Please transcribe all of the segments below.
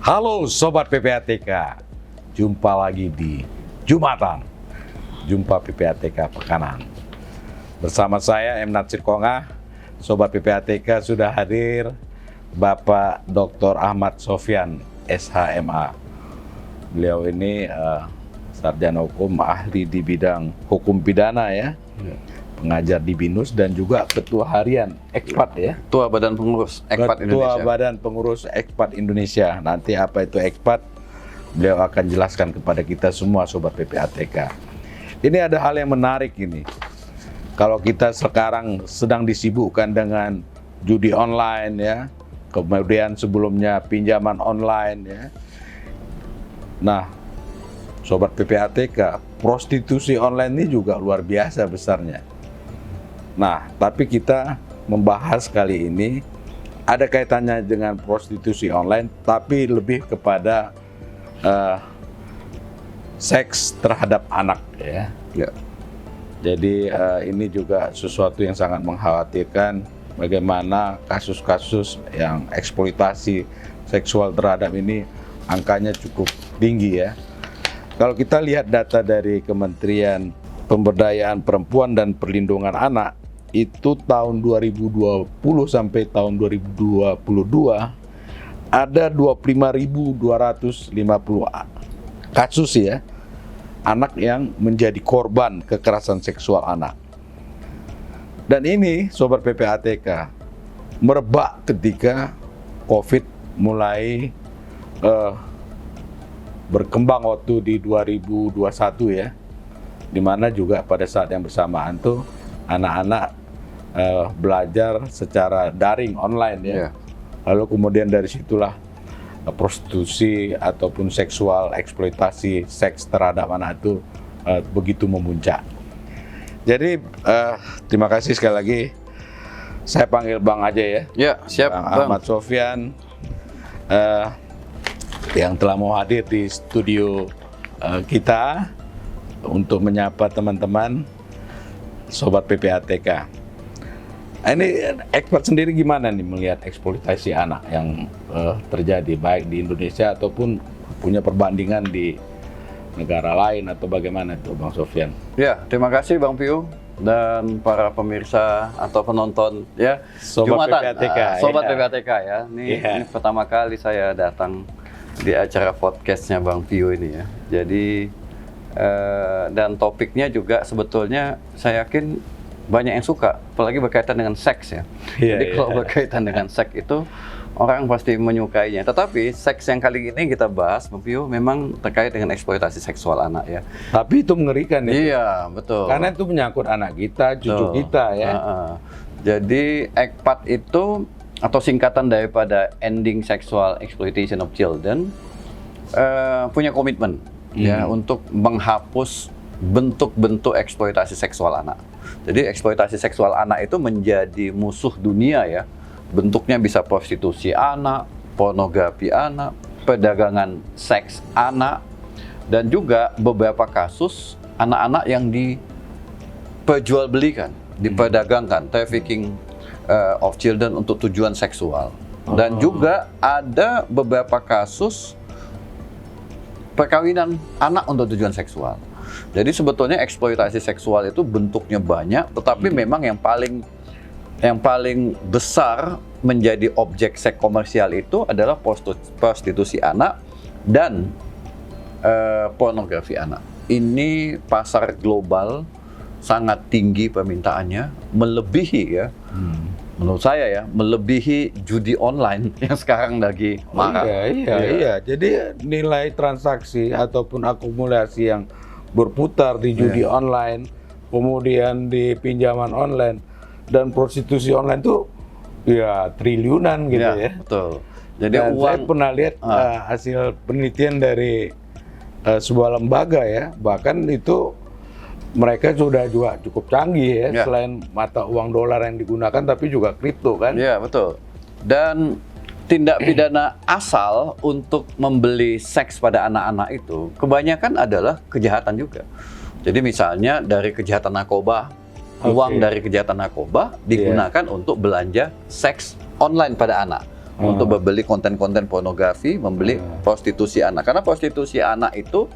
Halo Sobat PPATK, jumpa lagi di Jumatan, Jumpa PPATK Pekanan. Bersama saya M. Natsir Konga, Sobat PPATK sudah hadir Bapak Dr. Ahmad Sofyan, SHMA. Beliau ini sarjana hukum, ahli di bidang hukum pidana ya. Pengajar di BINUS dan juga Ketua Harian Ekpat ya. Ketua Badan Pengurus Ekpat Indonesia. Ketua Badan Pengurus Ekpat Indonesia. Nanti apa itu Ekpat, beliau akan jelaskan kepada kita semua Sobat PPATK. Ini ada hal yang menarik ini. Kalau kita sekarang sedang disibukkan dengan judi online ya, kemudian sebelumnya pinjaman online ya. Nah, Sobat PPATK, prostitusi online ini juga luar biasa besarnya. Nah, tapi kita membahas kali ini ada kaitannya dengan prostitusi online, tapi lebih kepada seks terhadap anak ya. Jadi ini juga sesuatu yang sangat mengkhawatirkan, bagaimana kasus-kasus yang eksploitasi seksual terhadap ini angkanya cukup tinggi ya. Kalau kita lihat data dari Kementerian Pemberdayaan Perempuan dan Perlindungan Anak, itu tahun 2020 sampai tahun 2022 ada 25.250 kasus ya, anak yang menjadi korban kekerasan seksual anak. Dan ini Sobat PPATK merebak ketika COVID mulai berkembang waktu di 2021 ya, dimana juga pada saat yang bersamaan tuh anak-anak belajar secara daring online ya. Lalu kemudian dari situlah prostitusi ataupun seksual eksploitasi seks terhadap anak itu begitu memuncak. Jadi terima kasih sekali lagi. Saya panggil Bang aja ya. Ya, siap Bang Ahmad Sofyan yang telah mau hadir di studio kita untuk menyapa teman-teman Sobat PPATK. Ini Ekpat sendiri gimana nih melihat eksploitasi anak yang terjadi baik di Indonesia ataupun punya perbandingan di negara lain atau bagaimana itu Bang Sofyan? Ya, terima kasih Bang Piu dan para pemirsa atau penonton ya. Sobat PPATK. Sobat PPATK ya. Ini pertama kali saya datang di acara podcastnya Bang Piu ini ya. Jadi dan topiknya juga sebetulnya saya yakin banyak yang suka, apalagi berkaitan dengan seks ya. Jadi kalau berkaitan dengan seks itu orang pasti menyukainya. Tetapi seks yang kali ini kita bahas, Bang Piu, memang terkait dengan eksploitasi seksual anak ya. Tapi itu mengerikan ya. Iya, betul. Karena itu menyangkut anak kita, cucu kita ya. Jadi Ekpat itu atau singkatan daripada Ending Sexual Exploitation of Children punya komitmen ya untuk menghapus bentuk-bentuk eksploitasi seksual anak. Jadi eksploitasi seksual anak itu menjadi musuh dunia ya. Bentuknya bisa prostitusi anak, pornografi anak, perdagangan seks anak, dan juga beberapa kasus anak-anak yang diperjualbelikan, diperdagangkan, trafficking of children untuk tujuan seksual. Dan juga ada beberapa kasus perkawinan anak untuk tujuan seksual. Jadi sebetulnya eksploitasi seksual itu bentuknya banyak, tetapi memang yang paling besar menjadi objek seks komersial itu adalah prostitusi anak dan pornografi anak. Ini pasar global sangat tinggi permintaannya, melebihi ya. Menurut saya ya, melebihi judi online yang sekarang lagi marak. Iya. Jadi nilai transaksi ataupun akumulasi yang berputar di judi online, kemudian di pinjaman online dan prostitusi online itu ya triliunan gitu ya. Betul. Jadi dan saya pernah lihat hasil penelitian dari sebuah lembaga ya, bahkan itu mereka sudah juga cukup canggih ya, selain mata uang dolar yang digunakan tapi juga kripto kan. Iya, betul. Dan tindak pidana asal untuk membeli seks pada anak-anak itu kebanyakan adalah kejahatan juga. Jadi misalnya dari kejahatan narkoba, uang dari kejahatan narkoba digunakan untuk belanja seks online pada anak. untuk membeli konten-konten pornografi, membeli prostitusi anak. Karena prostitusi anak itu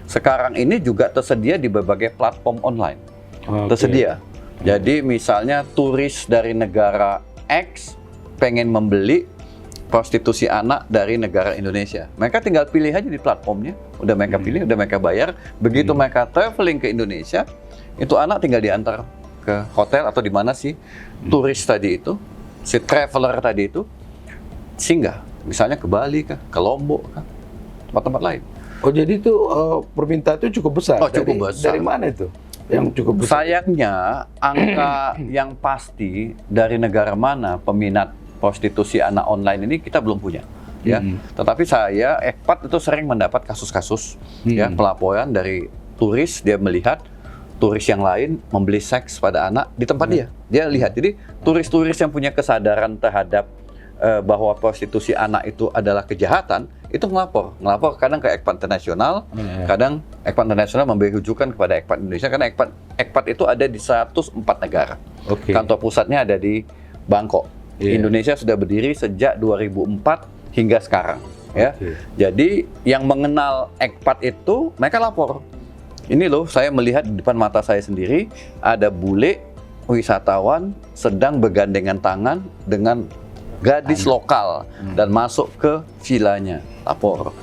sekarang ini juga tersedia di berbagai platform online. Tersedia. Jadi misalnya turis dari negara X pengen membeli prostitusi anak dari negara Indonesia. Mereka tinggal pilih aja di platformnya. Udah mereka pilih, udah mereka bayar. Begitu mereka traveling ke Indonesia, itu anak tinggal diantar ke hotel atau di mana sih turis tadi itu, si traveler tadi itu singgah. Misalnya ke Bali kah, ke Lombok kah, tempat-tempat lain. Oh jadi itu permintaan itu cukup besar. Oh, cukup besar. Dari mana itu? Yang cukup besar. Sayangnya angka yang pasti dari negara mana peminat prostitusi anak online ini kita belum punya, ya. Tetapi saya Ekpat itu sering mendapat kasus-kasus, ya, pelaporan dari turis, dia melihat turis yang lain membeli seks pada anak di tempat dia. Dia lihat. Jadi turis-turis yang punya kesadaran terhadap bahwa prostitusi anak itu adalah kejahatan, itu ngelapor kadang ke Ekpat Internasional, kadang Ekpat Internasional memberi rujukan kepada Ekpat Indonesia, karena Ekpat itu ada di 104 negara. Kantor pusatnya ada di Bangkok. Indonesia sudah berdiri sejak 2004 hingga sekarang, ya. Jadi yang mengenal Ekpat itu mereka lapor. Ini loh, saya melihat di depan mata saya sendiri ada bule wisatawan sedang bergandengan tangan dengan gadis lokal dan masuk ke vilanya, lapor.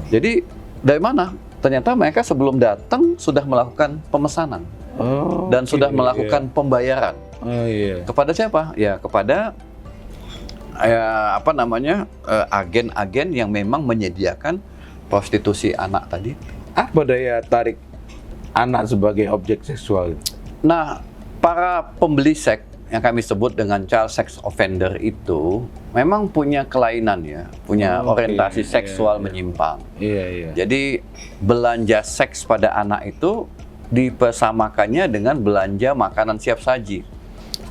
Jadi dari mana? Ternyata mereka sebelum datang sudah melakukan pemesanan dan sudah melakukan pembayaran. Kepada siapa? Ya kepada agen-agen yang memang menyediakan prostitusi anak tadi. Apa daya tarik anak sebagai objek seksual? Nah, para pembeli seks yang kami sebut dengan child sex offender itu memang punya kelainan, ya, punya orientasi seksual menyimpang. Jadi belanja seks pada anak itu dipersamakannya dengan belanja makanan siap saji.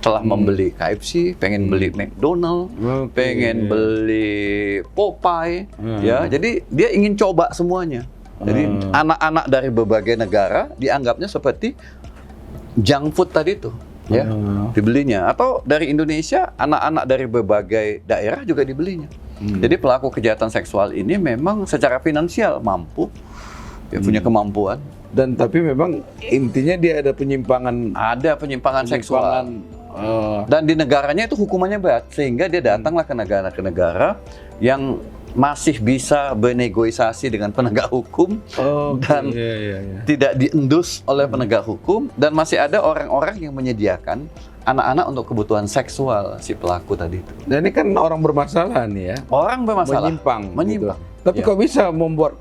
Setelah membeli KFC, pengen beli McDonald, pengen beli Popeye, ya. Jadi dia ingin coba semuanya. Jadi anak-anak dari berbagai negara dianggapnya seperti junk food tadi itu, ya, dibelinya. Atau dari Indonesia, anak-anak dari berbagai daerah juga dibelinya. Jadi pelaku kejahatan seksual ini memang secara finansial mampu, ya, punya kemampuan. Dan tapi memang intinya dia ada penyimpangan seksual. Dan di negaranya itu hukumannya berat, sehingga dia datanglah ke negara yang masih bisa bernegosiasi dengan penegak hukum dan tidak diendus oleh penegak hukum, dan masih ada orang-orang yang menyediakan anak-anak untuk kebutuhan seksual si pelaku tadi itu. Dan ini kan orang bermasalah nih, ya. Orang bermasalah. Menyimpang. Gitu. Tapi kok bisa membuat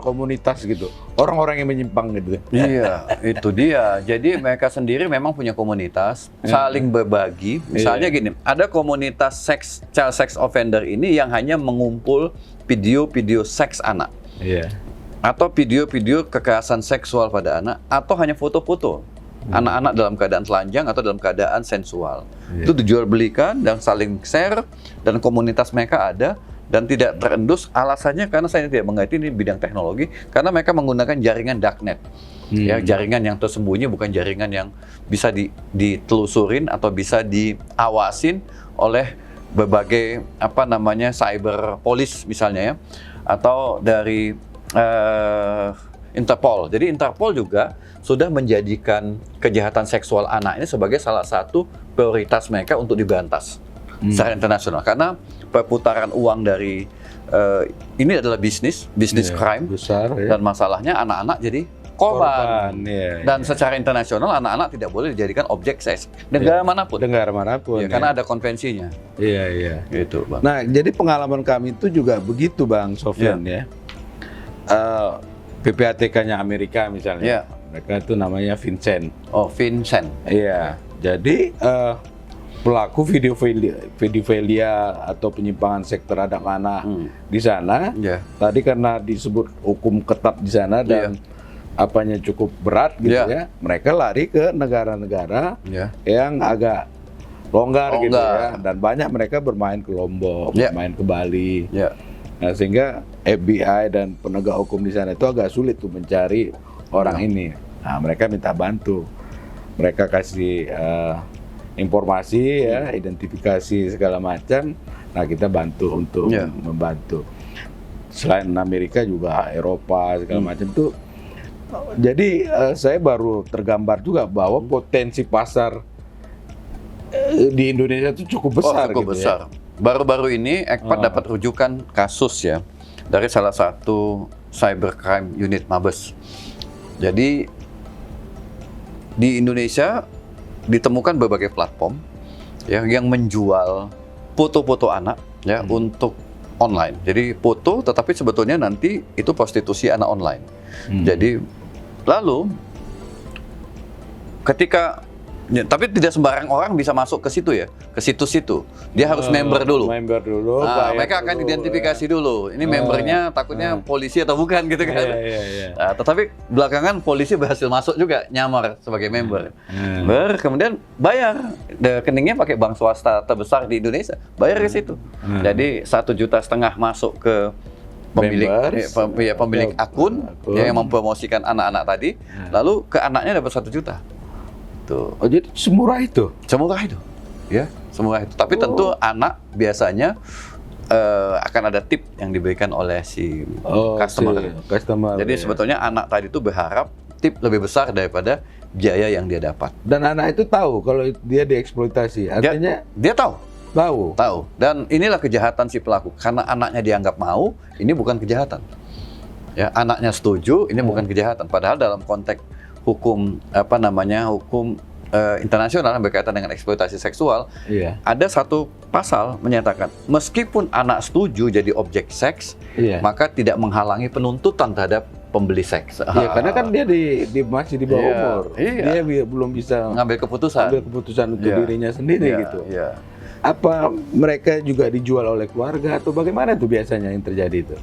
komunitas gitu? Orang-orang yang menyimpang gitu. Iya, itu dia. Jadi mereka sendiri memang punya komunitas, saling berbagi. Misalnya gini, ada komunitas child sex offender ini yang hanya mengumpul video-video seks anak. Atau video-video kekerasan seksual pada anak, atau hanya foto-foto anak-anak dalam keadaan telanjang atau dalam keadaan sensual. Itu dijual belikan dan saling share, dan komunitas mereka ada dan tidak terendus. Alasannya karena saya tidak mengerti ini bidang teknologi, karena mereka menggunakan jaringan darknet, ya, jaringan yang tersembunyi, bukan jaringan yang bisa ditelusurin atau bisa diawasin oleh berbagai cyber police misalnya, ya, atau dari Interpol. Jadi Interpol juga sudah menjadikan kejahatan seksual anak ini sebagai salah satu prioritas mereka untuk diberantas secara internasional, karena perputaran uang dari ini adalah bisnis crime besar, ya. Dan masalahnya anak-anak jadi korban. Dan secara internasional anak-anak tidak boleh dijadikan objek seks negara manapun. Ya, karena ada konvensinya. Gitu, Bang. Nah, jadi pengalaman kami itu juga begitu, Bang Sofyan, ya. PPATK-nya Amerika misalnya, mereka itu namanya Vincent. Oh, Vincent. Iya. Jadi pelaku pedofilia atau penyimpangan seks terhadap anak di sana, tadi karena disebut hukum ketat di sana dan apanya cukup berat gitu, ya, mereka lari ke negara-negara yang agak longgar gitu, ya, dan banyak mereka bermain ke Lombok, bermain ke Bali. Nah, sehingga FBI dan penegak hukum di sana itu agak sulit tuh mencari orang ini. Nah, mereka minta bantu, mereka kasih informasi, ya, identifikasi segala macam, Nah, kita bantu untuk Ya. membantu. Selain Amerika juga Eropa segala macam tuh. Jadi saya baru tergambar juga bahwa potensi pasar di Indonesia itu cukup besar. Cukup gitu besar. Baru-baru ini Ekpat dapat rujukan kasus ya dari salah satu cybercrime unit Mabes. Jadi di Indonesia ditemukan berbagai platform ya yang menjual foto-foto anak ya untuk online. Jadi foto, tetapi sebetulnya nanti itu prostitusi anak online. Jadi lalu ketika tapi tidak sembarang orang bisa masuk ke situ ya, ke situs-situ. Dia harus member dulu. Member dulu. Nah, bayar mereka akan dulu, identifikasi dulu. Ini membernya takutnya polisi atau bukan gitu kan. Iya. Nah, tetapi belakangan polisi berhasil masuk juga, nyamar sebagai member. Kemudian bayar. Rekeningnya pakai bank swasta terbesar di Indonesia. Bayar ke situ. Jadi 1,5 juta masuk ke pemilik pemilik akun yang mempromosikan anak-anak tadi. Lalu ke anaknya dapat 1 juta. Tuh. Oh, jadi semurah itu? Semurah itu, ya, semurah itu. Tapi tentu anak biasanya akan ada tip yang diberikan oleh si customer. Jadi sebetulnya anak tadi itu berharap tip lebih besar daripada biaya yang dia dapat. Dan anak itu tahu kalau dia dieksploitasi. Artinya dia tahu. Tahu. Dan inilah kejahatan si pelaku. Karena anaknya dianggap mau, ini bukan kejahatan. Ya, anaknya setuju, ini bukan kejahatan. Padahal dalam konteks hukum hukum internasional yang berkaitan dengan eksploitasi seksual, ada satu pasal menyatakan meskipun anak setuju jadi objek seks, maka tidak menghalangi penuntutan terhadap pembeli seks. Iya, karena kan dia masih di bawah umur, dia belum bisa ngambil keputusan untuk dirinya sendiri gitu. Iya. Apa mereka juga dijual oleh keluarga atau bagaimana tuh biasanya yang terjadi itu?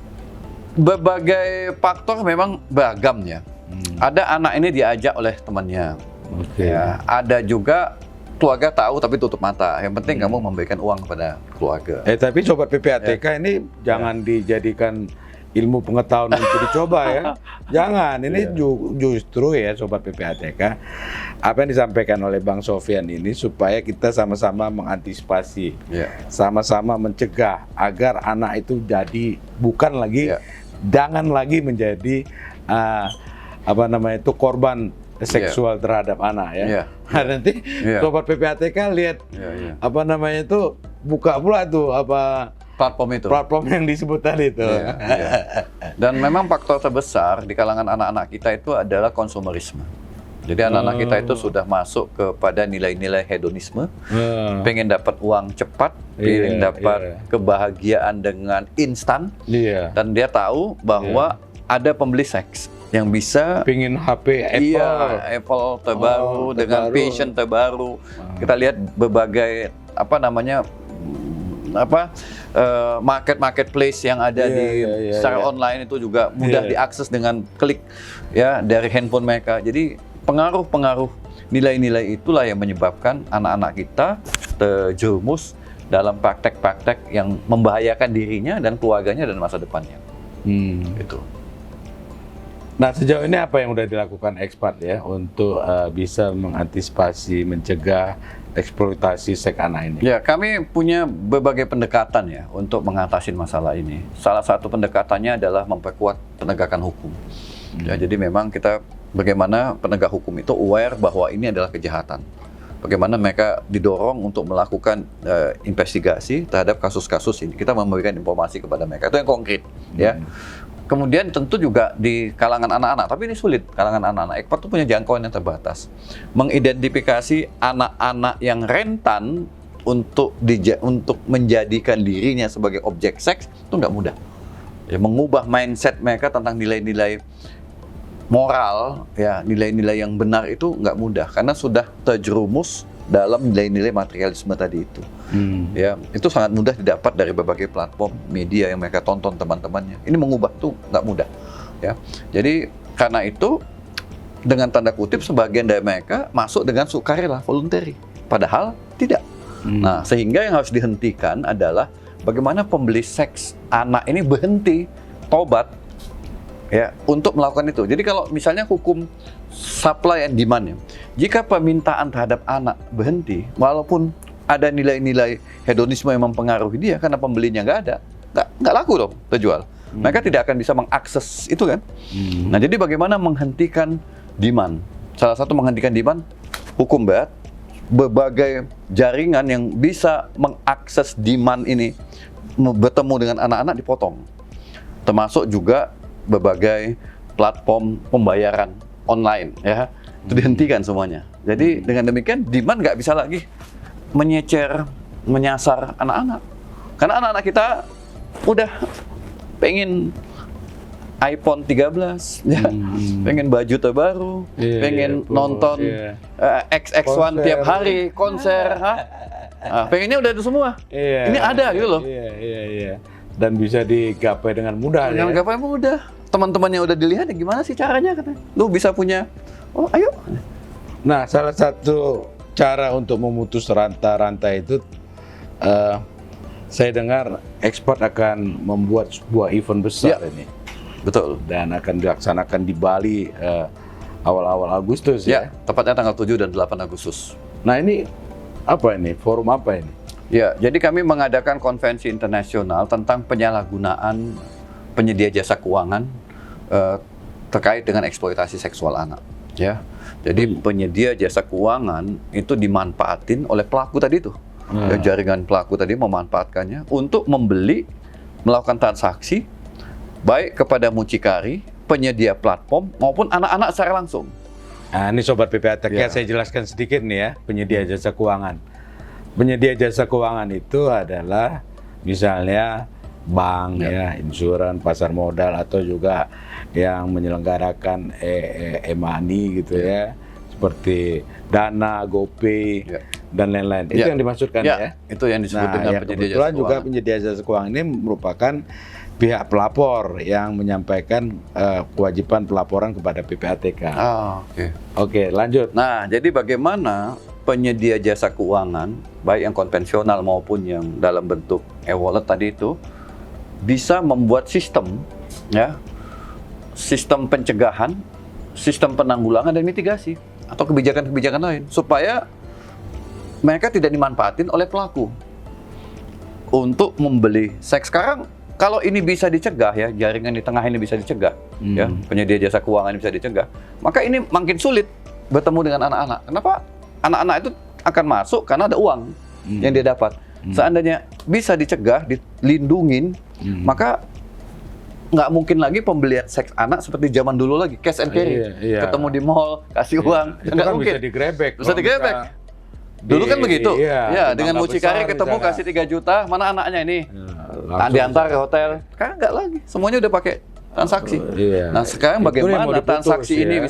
Berbagai faktor memang beragam ya. Ada anak ini diajak oleh temannya. Ya, ada juga keluarga tahu tapi tutup mata. Yang penting kamu memberikan uang kepada keluarga. Tapi sobat PPATK ini jangan dijadikan ilmu pengetahuan untuk dicoba ya. Jangan. Ini justru ya sobat PPATK, apa yang disampaikan oleh Bang Sofyan ini supaya kita sama-sama mengantisipasi, sama-sama mencegah agar anak itu bukan lagi, jangan lagi menjadi korban seksual terhadap anak ya. Nah, nanti sobat PPATK lihat buka pula tuh platform yang disebut tadi itu. Dan memang faktor terbesar di kalangan anak-anak kita itu adalah konsumerisme. Jadi anak-anak kita itu sudah masuk kepada nilai-nilai hedonisme, pengen dapat uang cepat, pengen dapat kebahagiaan dengan instan, dan dia tahu bahwa ada pembeli seks yang bisa pingin HP Apple terbaru dengan fashion terbaru. Kita lihat berbagai marketplace yang ada secara online itu juga mudah diakses dengan klik ya dari handphone mereka. Jadi pengaruh nilai-nilai itulah yang menyebabkan anak-anak kita terjerumus dalam praktek-praktek yang membahayakan dirinya dan keluarganya dan masa depannya. Gitu. Nah, sejauh ini apa yang sudah dilakukan Ekpat ya untuk bisa mengantisipasi, mencegah eksploitasi seks anak ini? Ya, kami punya berbagai pendekatan ya untuk mengatasi masalah ini. Salah satu pendekatannya adalah memperkuat penegakan hukum. Ya, jadi memang kita bagaimana penegak hukum itu aware bahwa ini adalah kejahatan. Bagaimana mereka didorong untuk melakukan investigasi terhadap kasus-kasus ini. Kita memberikan informasi kepada mereka. Itu yang konkret, ya. Kemudian tentu juga di kalangan anak-anak, tapi ini sulit kalangan anak-anak. Ekpat itu punya jangkauan yang terbatas. Mengidentifikasi anak-anak yang rentan untuk menjadikan dirinya sebagai objek seks itu nggak mudah. Ya, mengubah mindset mereka tentang nilai-nilai moral, ya nilai-nilai yang benar itu nggak mudah karena sudah terjerumus dalam nilai-nilai materialisme tadi itu. Ya, itu sangat mudah didapat dari berbagai platform media yang mereka tonton teman-temannya. Ini mengubah tuh nggak mudah. Ya, jadi karena itu dengan tanda kutip sebagian dari mereka masuk dengan sukarela, voluntary, padahal tidak. Nah, sehingga yang harus dihentikan adalah bagaimana pembeli seks anak ini berhenti, tobat, ya, untuk melakukan itu. Jadi kalau misalnya hukum supply and demand, jika permintaan terhadap anak berhenti, walaupun ada nilai-nilai hedonisme yang mempengaruhi dia karena pembelinya nggak ada, nggak laku dong terjual. Mereka tidak akan bisa mengakses itu kan. Nah, jadi bagaimana menghentikan demand? Salah satu menghentikan demand, hukum BEAT, berbagai jaringan yang bisa mengakses demand ini bertemu dengan anak-anak dipotong. Termasuk juga berbagai platform pembayaran online, ya, itu dihentikan semuanya. Jadi dengan demikian demand nggak bisa lagi menyasar anak-anak. Karena anak-anak kita udah pengen iPhone 13, ya, pengen baju terbaru, pengen nonton XX1 Konser. tiap hari, konser, pengennya udah itu semua. Ini ada gitu loh. Iya. Dan bisa digapai dengan mudah. Dengan gapai mudah. Teman-temannya udah dilihat, ya gimana sih caranya katanya. Lu bisa punya, oh ayo. Nah, salah satu cara untuk memutus rantai itu, saya dengar ekspor akan membuat sebuah event besar ini. Betul. Dan akan dilaksanakan di Bali awal-awal Agustus Ya, ya. tepatnya tanggal 7 dan 8 Agustus. Nah, ini apa ini? Forum apa ini? Ya, jadi kami mengadakan konvensi internasional tentang penyalahgunaan penyedia jasa keuangan terkait dengan eksploitasi seksual anak. Ya, jadi penyedia jasa keuangan itu dimanfaatin oleh pelaku tadi itu. Ya, jaringan pelaku tadi memanfaatkannya untuk membeli, melakukan transaksi baik kepada mucikari, penyedia platform maupun anak-anak secara langsung. Nah, ini Sobat PPATK, Ya. saya jelaskan sedikit nih ya, penyedia jasa keuangan. Penyedia jasa keuangan itu adalah misalnya bank, ya, insuran, pasar modal, atau juga yang menyelenggarakan e-money gitu ya, seperti Dana, GoPay, dan lain-lain. Itu yang dimaksudkan ya. Itu yang disebut dengan yang penyedia jasa kebetulan juga keuangan. penyedia jasa keuangan ini merupakan pihak pelapor yang menyampaikan kewajiban pelaporan kepada PPATK. Oke. Oke, lanjut. Nah, jadi bagaimana penyedia jasa keuangan, baik yang konvensional maupun yang dalam bentuk e-wallet tadi itu, bisa membuat sistem, ya, sistem pencegahan, sistem penanggulangan dan mitigasi, atau kebijakan-kebijakan lain, supaya mereka tidak dimanfaatin oleh pelaku untuk membeli seks. Sekarang, kalau ini bisa dicegah, ya, jaringan di tengah ini bisa dicegah, ya, penyedia jasa keuangan ini bisa dicegah, maka ini makin sulit bertemu dengan anak-anak. Kenapa? Anak-anak itu akan masuk karena ada uang yang dia dapat. Seandainya bisa dicegah, dilindungin, maka nggak mungkin lagi pembelian seks anak seperti zaman dulu lagi, cash and carry. Iya. Ketemu di mall, kasih uang, Itu nggak kan mungkin. bisa digrebek. Bisa kalau digrebek. bisa Dulu kan begitu. Iya, Ya, dengan jumlah mucikari besar ketemu misalnya. kasih 3 juta, mana anaknya ini? Langsung Diantar ke hotel. Sekarang nggak lagi. Semuanya udah pakai transaksi. Iya. Nah, sekarang Itu yang mau bagaimana diputus, transaksi ini ya.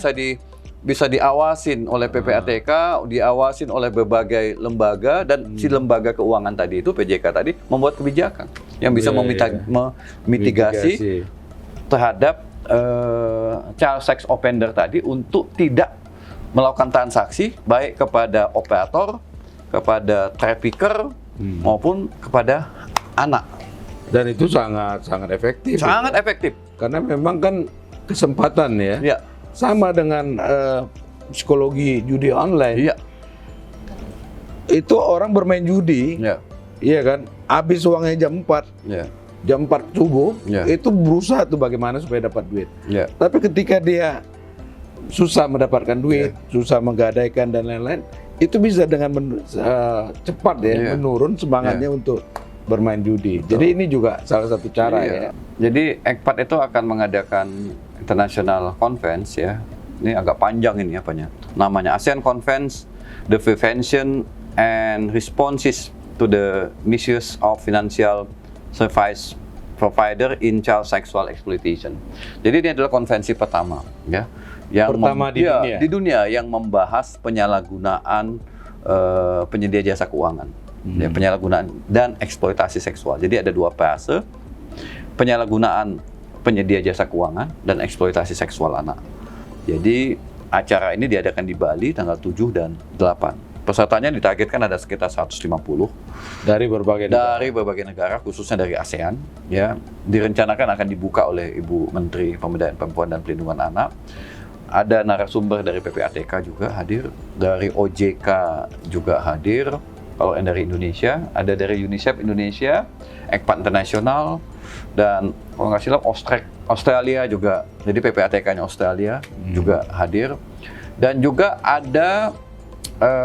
bisa diawasin oleh PPATK, diawasin oleh berbagai lembaga, dan si lembaga keuangan tadi itu, PJK tadi, membuat kebijakan yang bisa Iya. memitigasi terhadap child sex offender tadi untuk tidak melakukan transaksi baik kepada operator, kepada trafficker, maupun kepada anak. Dan itu sangat efektif. Sangat efektif. Karena memang kan kesempatan ya. Ya, Sama dengan psikologi judi online. iya, Itu orang bermain judi, ya, iya kan? Habis uangnya jam 4, ya, jam 4 subuh, Ya. itu berusaha tuh bagaimana supaya dapat duit. ya. Tapi ketika dia susah mendapatkan duit, susah menggadaikan dan lain-lain, itu bisa dengan cepat ya Iya. menurun semangatnya untuk bermain judi. Jadi ini juga salah satu cara Iya. ya. Jadi ECPAT itu akan mengadakan International Conference, ya. Ini agak panjang ini apanya. Namanya ASEAN Conference, The Prevention and Responses to the Misuse of Financial Service Provider in Child Sexual Exploitation. Jadi ini adalah konvensi pertama, ya, yang Pertama di dunia. di dunia yang membahas penyalahgunaan penyedia jasa keuangan, ya, penyalahgunaan dan eksploitasi seksual. Jadi ada 2 fase: penyalahgunaan penyedia jasa keuangan dan eksploitasi seksual anak. Jadi acara ini diadakan di Bali tanggal 7 dan 8. Pesertanya ditargetkan ada sekitar 150 Dari berbagai negara. dari berbagai negara, khususnya dari ASEAN. Ya, direncanakan akan dibuka oleh Ibu Menteri Pemberdayaan Perempuan dan Pelindungan Anak. Ada narasumber dari PPATK juga hadir, dari OJK juga hadir, Kalau yang dari Indonesia, ada dari UNICEF Indonesia, ECPAT Internasional, dan kalau nggak silap Australia juga. Jadi PPATK-nya Australia juga hadir. Dan juga ada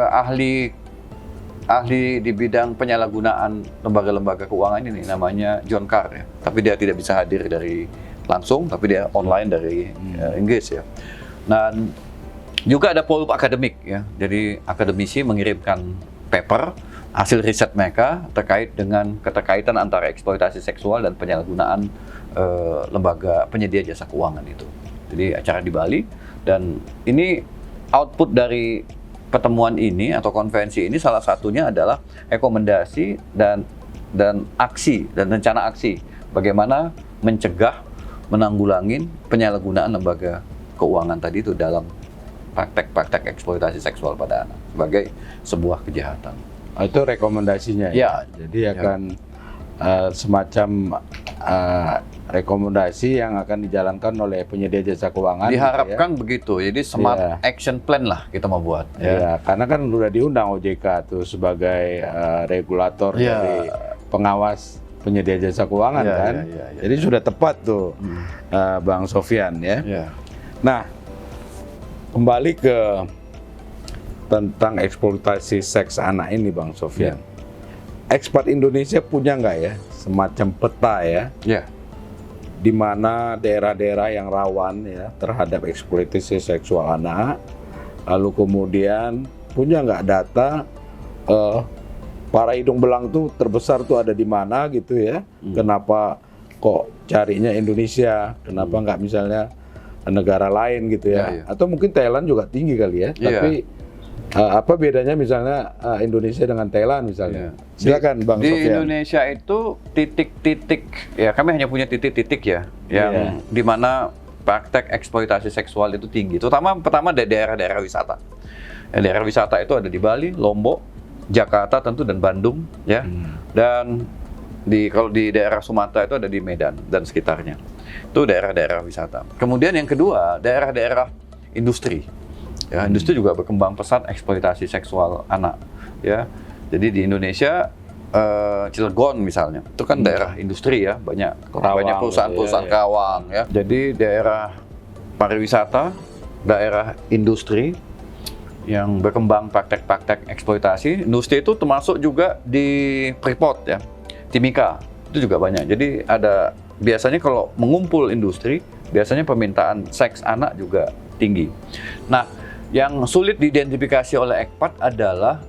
ahli di bidang penyalahgunaan lembaga-lembaga keuangan ini, namanya John Carr ya. Tapi dia tidak bisa hadir dari langsung, tapi dia online dari Inggris ya. Dan juga ada forum akademik ya. Jadi akademisi mengirimkan paper hasil riset mereka terkait dengan keterkaitan antara eksploitasi seksual dan penyalahgunaan lembaga penyedia jasa keuangan itu. Jadi acara di Bali, dan ini output dari pertemuan ini atau konferensi ini salah satunya adalah rekomendasi dan aksi dan rencana aksi bagaimana mencegah, menanggulangi penyalahgunaan lembaga keuangan tadi itu dalam praktek-praktek eksploitasi seksual pada anak sebagai sebuah kejahatan. Itu rekomendasinya ya. Jadi akan semacam rekomendasi yang akan dijalankan oleh penyedia jasa keuangan. Diharapkan gitu ya. Begitu. Jadi smart action plan lah kita mau buat. Ya, karena kan sudah diundang OJK tuh sebagai regulator dari pengawas penyedia jasa keuangan kan. Jadi sudah tepat tuh Bang Sofyan ya. Nah, kembali ke tentang eksploitasi seks anak ini Bang Sofyan. ECPAT Indonesia punya nggak ya semacam peta ya? Di mana daerah-daerah yang rawan ya terhadap eksploitasi seksual anak, lalu kemudian punya nggak data para hidung belang tuh terbesar tuh ada di mana gitu ya? Kenapa kok carinya Indonesia? Kenapa nggak misalnya negara lain gitu ya? Atau mungkin Thailand juga tinggi kali ya? Tapi apa bedanya misalnya Indonesia dengan Thailand misalnya? Silakan Bang Sofyan. Di Indonesia itu titik-titik ya, kami hanya punya titik-titik ya yang di mana praktek eksploitasi seksual itu tinggi. Pertama dari daerah-daerah wisata. Daerah wisata itu ada di Bali, Lombok, Jakarta tentu, dan Bandung ya. Dan kalau di daerah Sumatera itu ada di Medan dan sekitarnya. Itu daerah-daerah wisata. Kemudian yang kedua, daerah-daerah industri. Ya, industri juga berkembang pesat eksploitasi seksual anak. Ya, jadi di Indonesia Cilegon misalnya, itu kan daerah industri ya, banyak perusahaan-perusahaan Karawang ya. Jadi daerah pariwisata, daerah industri yang berkembang praktek-praktek eksploitasi. Industri itu termasuk juga di Freeport ya, Timika itu juga banyak. Jadi ada biasanya kalau mengumpul industri, biasanya permintaan seks anak juga tinggi. Nah, yang sulit diidentifikasi oleh ECPAT adalah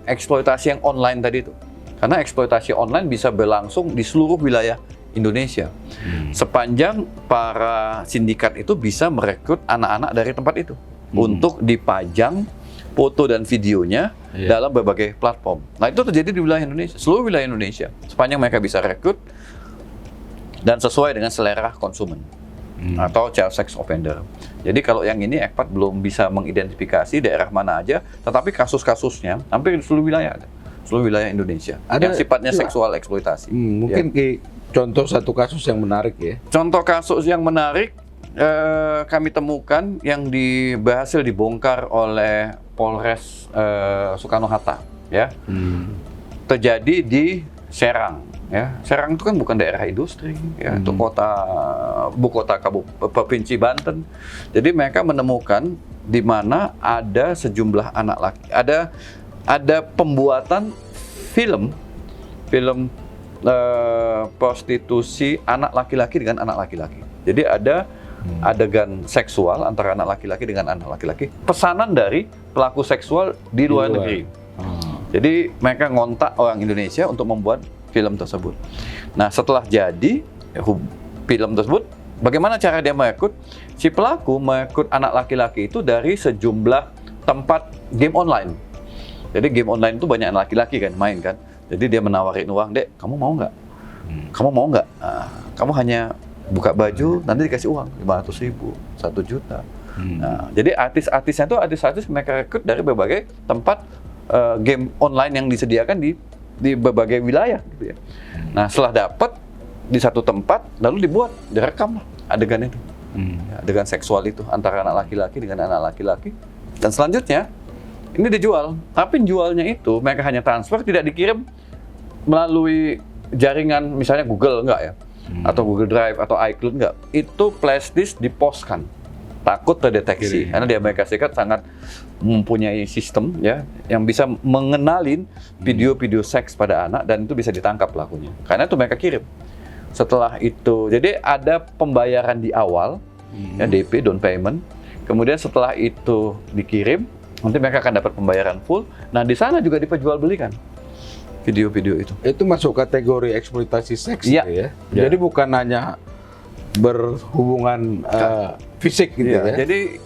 eksploitasi yang online tadi itu. Karena eksploitasi online bisa berlangsung di seluruh wilayah Indonesia. Sepanjang para sindikat itu bisa merekrut anak-anak dari tempat itu untuk dipajang foto dan videonya dalam berbagai platform. Nah, itu terjadi di wilayah Indonesia, seluruh wilayah Indonesia. Sepanjang mereka bisa rekrut dan sesuai dengan selera konsumen atau child sex offender. Jadi kalau yang ini ECPAT belum bisa mengidentifikasi daerah mana aja, tetapi kasus-kasusnya hampir di seluruh wilayah Indonesia yang sifatnya seksual eksploitasi. Mungkin contoh satu kasus yang menarik ya. Contoh kasus yang menarik kami temukan yang berhasil dibongkar oleh Polres Soekarno-Hatta ya. Terjadi di Serang. Ya, Serang itu kan bukan daerah industri, ya, itu ibu kota provinsi Banten. Jadi mereka menemukan di mana ada sejumlah anak laki, ada pembuatan film prostitusi anak laki-laki dengan anak laki-laki. Jadi ada adegan seksual antara anak laki-laki dengan anak laki-laki, pesanan dari pelaku seksual di luar negeri. Jadi mereka ngontak orang Indonesia untuk membuat film tersebut. Nah, setelah jadi film tersebut, bagaimana cara dia merekrut? Si pelaku merekrut anak laki-laki itu dari sejumlah tempat game online. Jadi game online itu banyak anak laki-laki kan main kan. Jadi dia menawarin uang, "Dek, kamu mau nggak? Kamu mau nggak? Kamu hanya buka baju, nanti dikasih uang 500.000, 1 juta." Nah, jadi artis-artisnya itu artis-artis mereka rekrut dari berbagai tempat game online yang disediakan di berbagai wilayah gitu ya. Nah, setelah dapat di satu tempat, lalu direkam lah adegan itu. Adegan seksual itu antara anak laki-laki dengan anak laki-laki. Dan selanjutnya Ini dijual, tapi jualnya itu mereka hanya transfer, tidak dikirim melalui jaringan misalnya Google, enggak ya, atau Google Drive atau iCloud, enggak. Itu flash disk dipostkan, takut terdeteksi, karena di Amerika Serikat sangat mempunyai sistem ya yang bisa mengenalin video-video seks pada anak, dan itu bisa ditangkap pelakunya. Karena itu mereka kirim. Setelah itu, jadi ada pembayaran di awal, ya DP, down payment. Kemudian setelah itu dikirim, nanti mereka akan dapat pembayaran full. Nah, di sana juga diperjualbelikan video-video itu. Itu masuk kategori eksploitasi seks Iya. gitu ya. Iya. Jadi bukan hanya berhubungan fisik gitu Iya, ya. jadi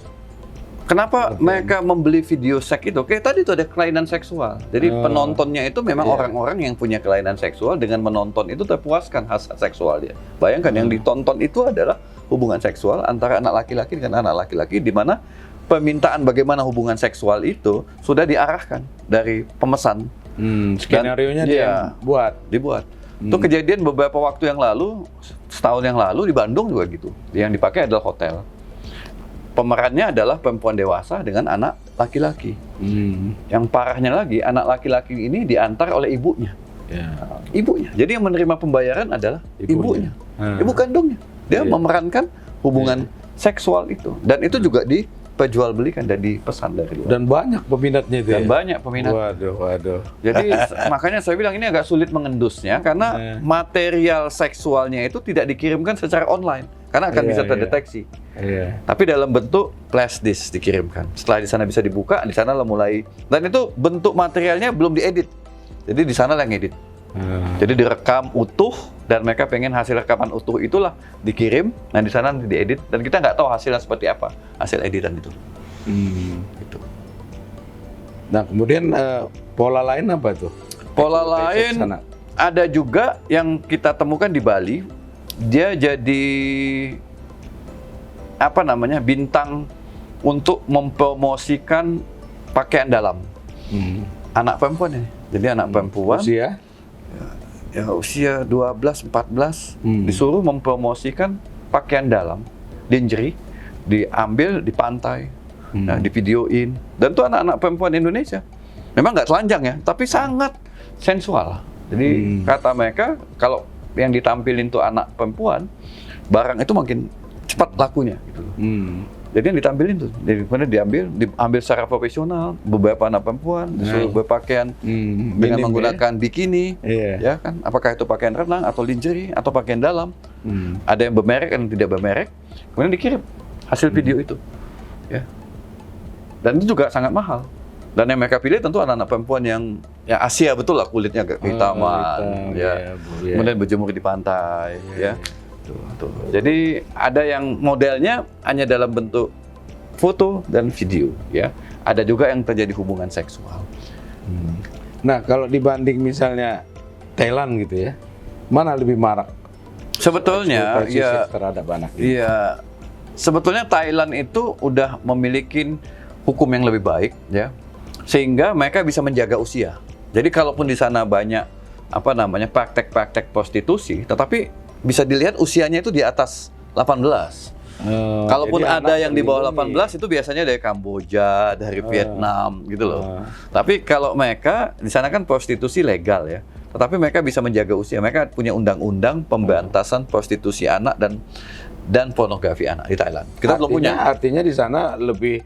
kenapa mereka membeli video seks itu? Kayak tadi itu ada kelainan seksual. Jadi penontonnya itu memang orang-orang yang punya kelainan seksual, dengan menonton itu terpuaskan hasrat seksual dia. Bayangkan yang ditonton itu adalah hubungan seksual antara anak laki-laki dengan anak laki-laki, di mana permintaan bagaimana hubungan seksual itu sudah diarahkan dari pemesan. Skenario-nya dia dibuat. Itu kejadian beberapa waktu yang lalu, setahun yang lalu di Bandung juga gitu. Yang dipakai adalah hotel. Pemerannya adalah perempuan dewasa dengan anak laki-laki. Yang parahnya lagi, anak laki-laki ini diantar oleh ibunya. Ibunya. Jadi yang menerima pembayaran adalah ibunya. Ibu kandungnya. Dia memerankan hubungan seksual itu. Dan itu juga diperjualbelikan dan dipesan dari luar. Dan banyak peminatnya itu. Dan banyak peminat. Waduh. Jadi makanya saya bilang ini agak sulit mengendusnya, karena material seksualnya itu tidak dikirimkan secara online, karena akan bisa terdeteksi. Tapi dalam bentuk flash disk dikirimkan. Setelah di sana bisa dibuka, di sana lah mulai. Dan itu bentuk materialnya belum diedit. Jadi di sana lah yang edit. Jadi direkam utuh, dan mereka pengen hasil rekaman utuh itulah dikirim. Nah, di sana nanti diedit, dan kita nggak tahu hasilnya seperti apa, hasil editan itu. Gitu. Nah, kemudian pola lain apa tuh? Pola lain ada juga yang kita temukan di Bali. Dia jadi bintang untuk mempromosikan pakaian dalam. Anak perempuan ini. Jadi anak perempuan usia 12-14 disuruh mempromosikan pakaian dalam, lingerie, diambil di pantai, di videoin. Dan itu anak-anak perempuan Indonesia. Memang nggak telanjang ya, tapi sangat sensual. Jadi kata mereka, kalau yang ditampilin tuh anak perempuan, barang itu makin cepat lakunya. Gitu. Jadi yang ditampilin tuh, kemudian diambil secara profesional. Beberapa anak perempuan disuruh berpakaian dengan menggunakan bikini, ya kan? Apakah itu pakaian renang atau lingerie atau pakaian dalam? Ada yang bermerek, ada yang tidak bermerek. Kemudian dikirim hasil video itu, ya. Dan itu juga sangat mahal. Dan yang mereka pilih tentu anak-anak perempuan yang Asia betul lah, kulitnya agak kehitaman, kemudian berjemur di pantai, ya. Tuh. Jadi ada yang modelnya hanya dalam bentuk foto dan video, ya. Ada juga yang terjadi hubungan seksual. Nah, kalau dibanding misalnya Thailand gitu ya, mana lebih marak? Sebetulnya seks terhadap anak. Iya. Sebetulnya Thailand itu udah memiliki hukum yang lebih baik, ya. Sehingga mereka bisa menjaga usia. Jadi kalaupun di sana banyak praktek-praktek prostitusi, tetapi bisa dilihat usianya itu di atas 18. Kalaupun ada yang di bawah 18 itu biasanya dari Kamboja, dari Vietnam gitu loh. Tapi kalau mereka di sana kan prostitusi legal ya. Tetapi mereka bisa menjaga usia. Mereka punya undang-undang pemberantasan prostitusi anak dan pornografi anak di Thailand. Kita belum punya. Artinya di sana lebih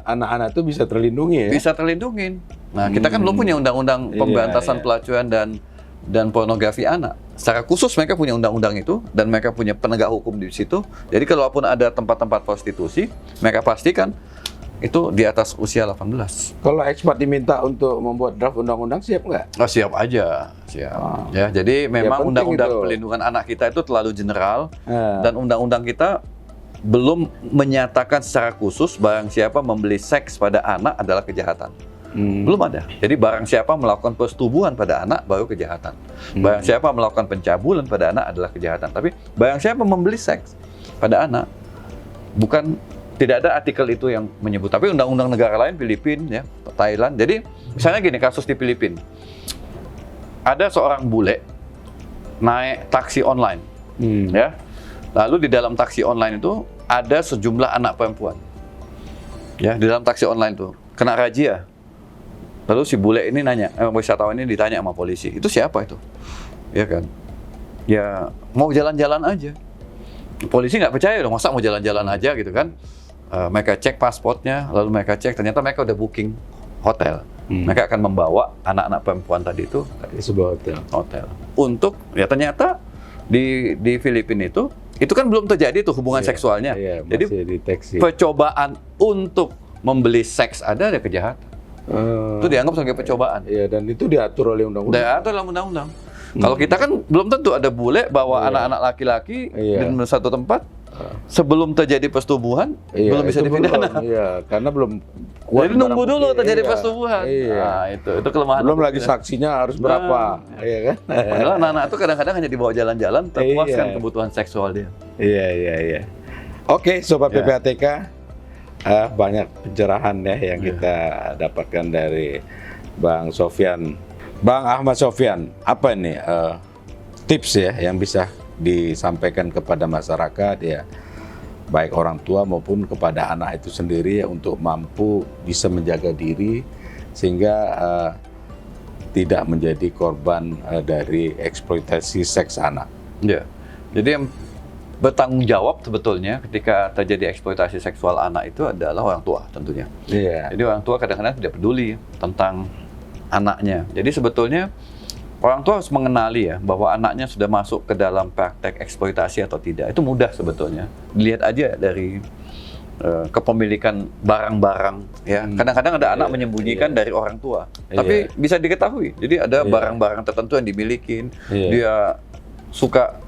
anak-anak itu bisa terlindungi ya. Bisa terlindungin. Nah, kita kan belum punya undang-undang pemberantasan pelacuran dan pornografi anak. Secara khusus mereka punya undang-undang itu, dan mereka punya penegak hukum di situ. Jadi kalaupun ada tempat-tempat prostitusi, mereka pastikan itu di atas usia 18. Kalau ekspat diminta untuk membuat draft undang-undang, siap nggak? Oh, siap aja, siap. Ya, jadi memang undang-undang pelindungan anak kita itu terlalu general, dan undang-undang kita belum menyatakan secara khusus barang siapa membeli seks pada anak adalah kejahatan. Belum ada. Jadi barang siapa melakukan persetubuhan pada anak baru kejahatan. Barang siapa melakukan pencabulan pada anak adalah kejahatan. Tapi barang siapa membeli seks pada anak, tidak ada artikel itu yang menyebut. Tapi undang-undang negara lain, Filipina, ya, Thailand. Jadi misalnya gini, kasus di Filipina. Ada seorang bule naik taksi online, ya. Lalu di dalam taksi online itu ada sejumlah anak perempuan. Ya, di dalam taksi online itu. kena razia. Lalu si bule ini nanya, wisatawan ini ditanya sama polisi, itu siapa itu? Ya kan? Ya mau jalan-jalan aja. Polisi nggak percaya dong, masa mau jalan-jalan aja gitu kan? Mereka cek pasportnya, lalu mereka cek, ternyata mereka udah booking hotel. Mereka akan membawa anak-anak perempuan tadi itu Di sebuah hotel. Untuk, ya ternyata di Filipina itu kan belum terjadi tuh hubungan seksualnya. Iya, Jadi masih deteksi. percobaan untuk membeli seks ada kejahatan. Itu dianggap sebagai percobaan. Iya, dan itu diatur oleh undang-undang. Diatur dalam undang-undang. Kalau kita kan belum tentu ada bule bawa anak-anak laki-laki di satu tempat sebelum terjadi persetubuhan belum bisa itu dipidana. belum, iya, karena belum. Jadi nunggu dulu terjadi persetubuhan. Iya. Nah, itu kelemahan. Belum lagi saksinya harus berapa, iya kan? Padahal anak-anak itu kadang-kadang hanya dibawa jalan-jalan terpuaskan kebutuhan seksual dia. Iya. Oke, Sobat PPATK, banyak pencerahan ya yang kita dapatkan dari Bang Sofyan. Bang Ahmad Sofyan, apa ini tips ya yang bisa disampaikan kepada masyarakat ya, baik orang tua maupun kepada anak itu sendiri ya, untuk mampu bisa menjaga diri sehingga tidak menjadi korban dari eksploitasi seks anak. Ya, jadi yang bertanggung jawab sebetulnya ketika terjadi eksploitasi seksual anak itu adalah orang tua tentunya. Iya. Jadi orang tua kadang-kadang tidak peduli tentang anaknya. Jadi sebetulnya orang tua harus mengenali ya bahwa anaknya sudah masuk ke dalam praktek eksploitasi atau tidak. Itu mudah sebetulnya. Dilihat aja dari kepemilikan barang-barang ya. Kadang-kadang ada anak menyembunyikan dari orang tua. Tapi bisa diketahui. Jadi ada barang-barang tertentu yang dimiliki. Dia suka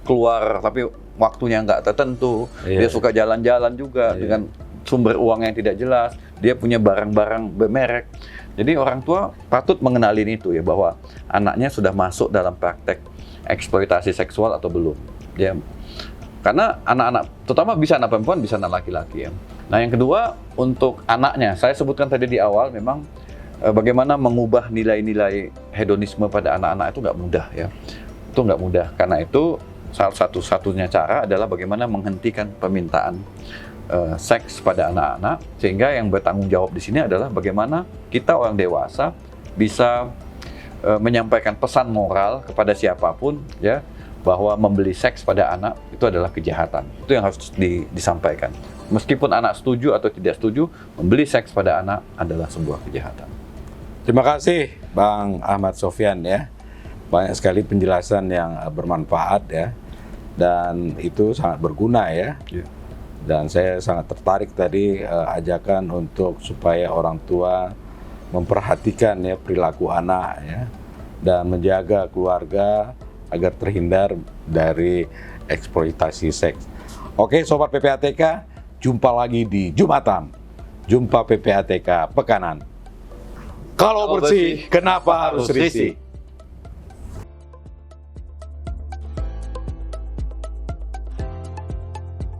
keluar tapi waktunya nggak tertentu. Dia suka jalan-jalan juga dengan sumber uang yang tidak jelas. Dia punya barang-barang bermerek. Jadi orang tua patut mengenalin itu ya, bahwa anaknya sudah masuk dalam praktek eksploitasi seksual atau belum. Ya, karena anak-anak, terutama bisa anak perempuan, bisa anak laki-laki ya. Nah yang kedua, untuk anaknya, saya sebutkan tadi di awal, memang bagaimana mengubah nilai-nilai hedonisme pada anak-anak itu nggak mudah ya. Itu nggak mudah, karena itu salah satu-satunya cara adalah bagaimana menghentikan permintaan seks pada anak-anak, sehingga yang bertanggung jawab di sini adalah bagaimana kita orang dewasa bisa menyampaikan pesan moral kepada siapapun ya, bahwa membeli seks pada anak itu adalah kejahatan. Itu yang harus disampaikan. Meskipun anak setuju atau tidak setuju, membeli seks pada anak adalah sebuah kejahatan. Terima kasih Bang Ahmad Sofyan ya. Banyak sekali penjelasan yang bermanfaat ya, dan itu sangat berguna ya. Dan saya sangat tertarik tadi ajakan untuk supaya orang tua memperhatikan ya perilaku anak ya, dan menjaga keluarga agar terhindar dari eksploitasi seks. Oke Sobat PPATK, jumpa lagi di Jumatan. Jumpa PPATK Pekanan. Kalau bersih, kenapa harus risih?